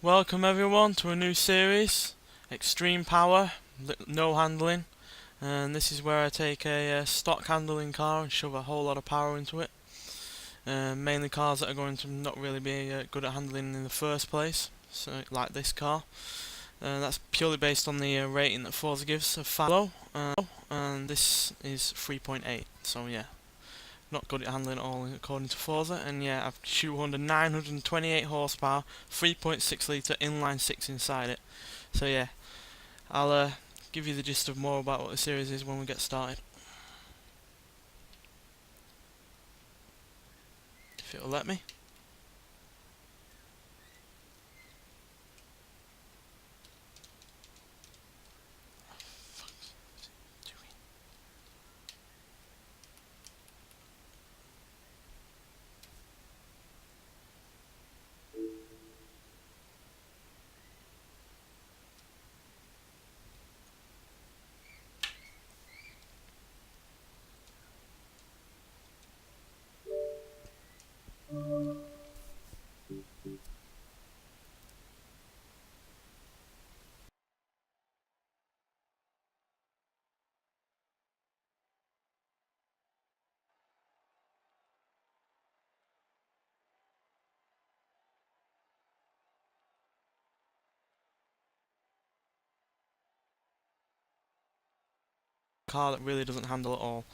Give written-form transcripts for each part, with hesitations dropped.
Welcome everyone to a new series, Extreme Power, no handling, and this is where I take a stock handling car and shove a whole lot of power into it. Mainly cars that are going to not really be good at handling in the first place, so like this car. That's purely based on the rating that Forza gives of low, and this is 3.8, so yeah. Not good at handling at all according to Forza, and yeah, I've shoehorned 928 horsepower, 3.6 litre inline-6 inside it. So yeah, I'll give you the gist of more about what the series is when we get started. If it'll let me. Car that really doesn't handle at all,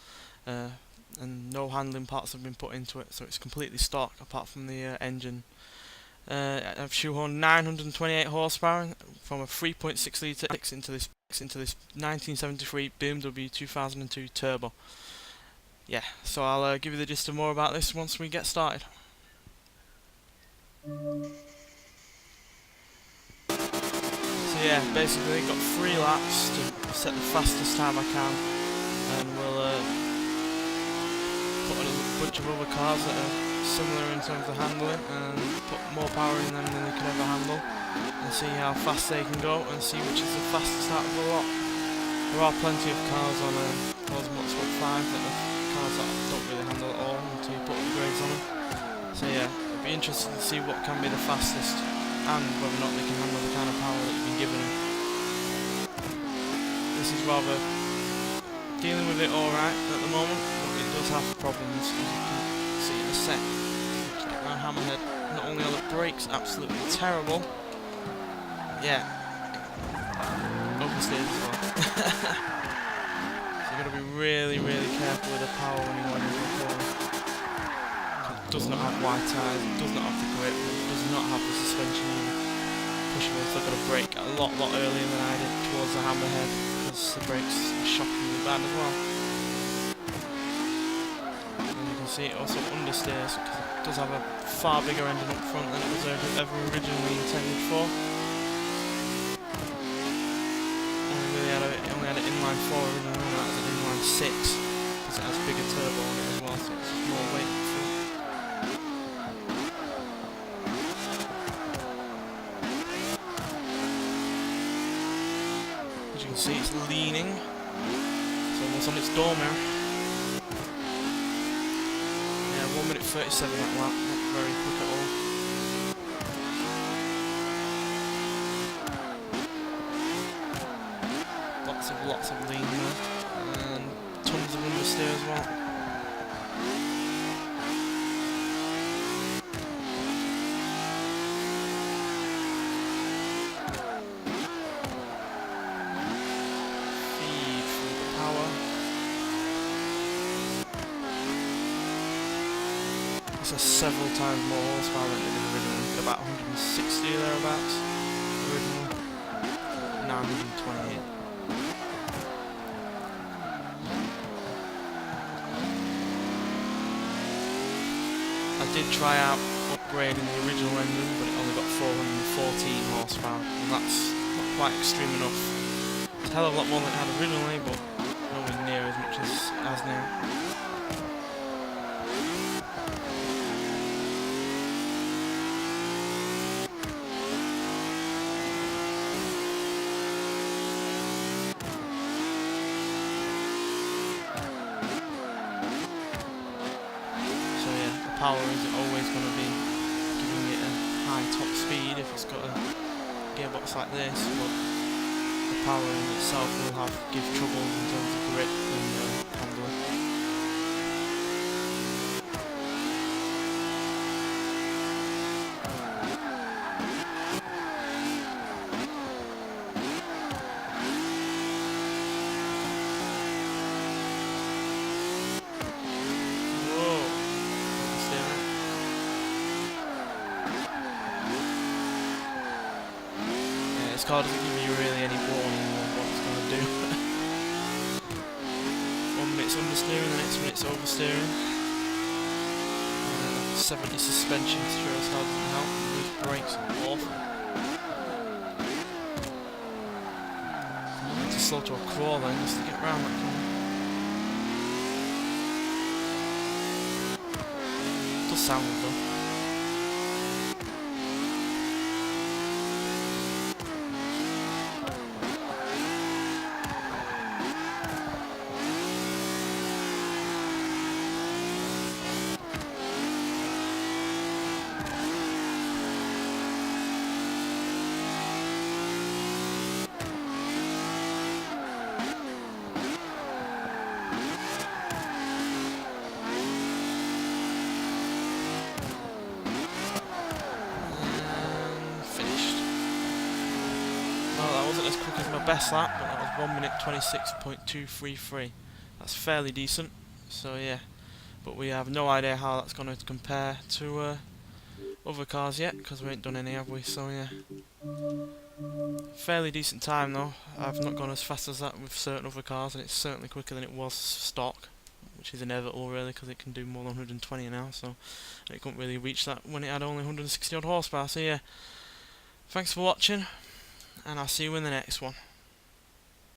and no handling parts have been put into it, so it's completely stock apart from the engine. I've shoehorned 928 horsepower from a 3.6 litre into this 1973 BMW 2002 turbo. Yeah, so I'll give you the gist of more about this once we get started. So yeah, basically got 3 laps to set the fastest time I can, and we'll put a bunch of other cars that are similar in terms of handling and put more power in them than they can ever handle, and see how fast they can go and see which is the fastest out of the lot. There are plenty of cars on Forza Motorsport 5 that are cars that don't really handle at all until you put upgrades on them. So yeah, it'll be interesting to see what can be the fastest and whether or not they can handle the kind of power that you've been given them. This is rather dealing with it alright at the moment, but it does have problems, as you can see in a sec. Let's get my hammerhead. Not only are the brakes absolutely terrible, yeah, oversteers as well. So you've got to be really, really careful with the power when you're going into a corner. It does not have wide tyres, it does not have the grip, it does not have the suspension either. Pushing it, so I've got to brake a lot earlier than I did towards the hammerhead, because the brakes are shockingly bad as well. And you can see it also understeers, because it does have a far bigger engine up front than it was ever originally intended for. It only had an inline 4 originally, and that was an inline 6, because it has a bigger turbo on it as well, so it's more weight up front. As you can see, it's leaning. It's almost on its door mirror. Yeah, 1 minute 37 that lap, not very quick at all. Lots of lean there, and tons of understeer as well. Feed through the power. This has several times more horsepower than it did originally, about 160 thereabouts originally, 928. I did try out upgrading the original engine, but it only got 414 horsepower, and that's not quite extreme enough. It's a hell of a lot more than it had originally, but nowhere near as much as it has now. Power is always going to be giving it a high top speed if it's got a gearbox like this, but the power in itself will give trouble in terms of grip and handling. This car doesn't give you really any warning of what it's going to do. 1 minute's understeering, the next minute's oversteering. 70 suspension sure as hell doesn't help, and these brakes are awful. I need to slow to a crawl then just to get round that corner. It does sound good though. Wasn't as quick as my best lap, but that was 1 minute 26.233. That's fairly decent, so yeah. But we have no idea how that's going to compare to other cars yet, because we ain't done any, have we? So yeah. Fairly decent time though. I've not gone as fast as that with certain other cars, and it's certainly quicker than it was stock, which is inevitable really, because it can do more than 120 now, so it couldn't really reach that when it had only 160 odd horsepower, so yeah. Thanks for watching, and I'll see you in the next one.